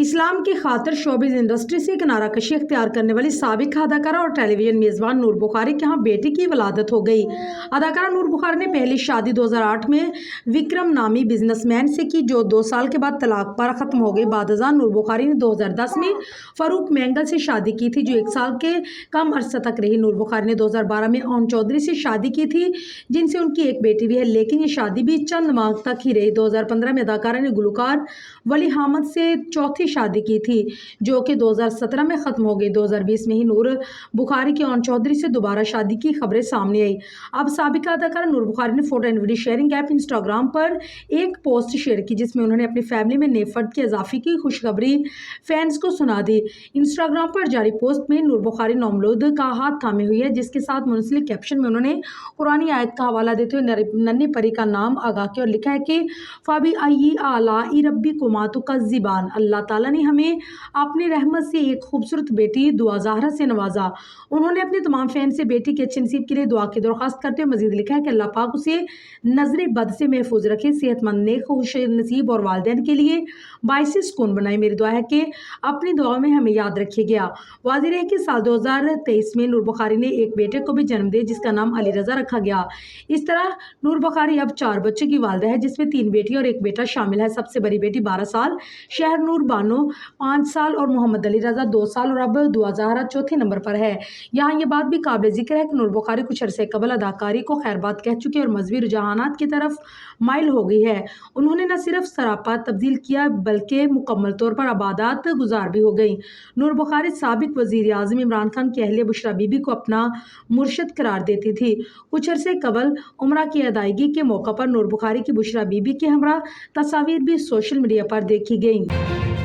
इस्लाम की खातिर showbiz industry से किनारा कशी इख्तियार करने वाली साबिक अदाकारा और टेलीविजन मेज़बान नूर बुखारी के यहाँ बेटी की वलादत हो गई। अदाकारा नूर बुखारी ने पहली शादी 2008 में विक्रम नामी बिजनेसमैन से की, जो 2 साल के बाद तलाक पर ख़त्म हो गई। बादशाह नूर बुखारी ने 2010 में फ़ारूक मैंगल से शादी की थी, जो 1 साल के कम अरसे तक रही। नूर बुखारी ने 2012 में ओन चौधरी से शादी की थी, जिनसे उनकी एक बेटी भी है, लेकिन ये शादी भी चंद माह तक ही रही। 2015 में अदाकारा ने गुलकार वली हामद से चौथी शादी की थी, जो कि 2017 में ख़त्म हो गई। 2020 में ही नूर बुखारी की ओन चौधरी से दोबारा शादी की खबरें सामने आई। अब साबिका अदाकारा नूर बुखारी ने photo and video sharing app Instagram पर एक पोस्ट शेयर की, जिसमें उन्होंने अपनी फैमिली में नए फर्द की इजाफे की खुशखबरी फैंस को सुना दी। इंस्टाग्राम पर जारी पोस्ट में नूर बुखारी नौमलूद का हाथ थामे हुई है, जिसके साथ मुंसलिक कैप्शन में उन्होंने कुरानी आयत का हवाला देते हुए नन्ही परी का नाम आगाह किया और लिखा है कि फ़बी अय्यी आलाई रब्बिकुमा तुकज़्ज़िबान। अल्लाह ताला ने हमें अपनी रहमत से एक खूबसूरत बेटी दुआ ज़हरा से नवाजा। उन्होंने अपने तमाम फैन से बेटी के अच्छे नसीब के लिए दुआ की दरख्वास्त करते हुए मजीद लिखा है कि अल्लाह पाक उसे नजर बद से महफूज रखे, सेहतमंद, नेक, खुश नसीब और वालिदैन के लिए बाइस सुकून बनाए। मेरी दुआ है कि अपनी दुआ में हमें याद रखिएगा। वाज़ेह है कि साल 2023 में नूर बुखारी ने एक बेटे को भी जन्म दिया, जिसका नाम अली रज़ा रखा गया। इस तरह नूर बुखारी अब 4 बच्चों की वालिदा है, जिसमें 3 बेटी और 1 बेटा शामिल है। सबसे बड़ी बेटी 12 साल, शहरनूर बानो 5 साल और मोहम्मद अली रज़ा 2 साल और अब दुआ ज़हरा चौथे नंबर पर है। यहाँ ये बात भी काबिल जिक्र है कि नूर बुखारी कुछ अरसे कबल अदाकारी को खैरबाद कह चुकी और मजहबी रुझानात की तरफ माइल हो गई है। उन्होंने न सिर्फ सरापा तब्दील किया, बल्कि मुकम्मल तौर पर आबादात गुजार भी हो गई। नूर बुखारी साबिक वज़ीर आज़म इमरान खान की अहलिया बुशरा बीबी को अपना मुर्शिद करार देती थी। कुछ अरसे कबल उम्रा की अदायगी के मौका पर नूर बुखारी की बुशरा बीबी के हमरा तस्वीर भी सोशल मीडिया पर देखी गई।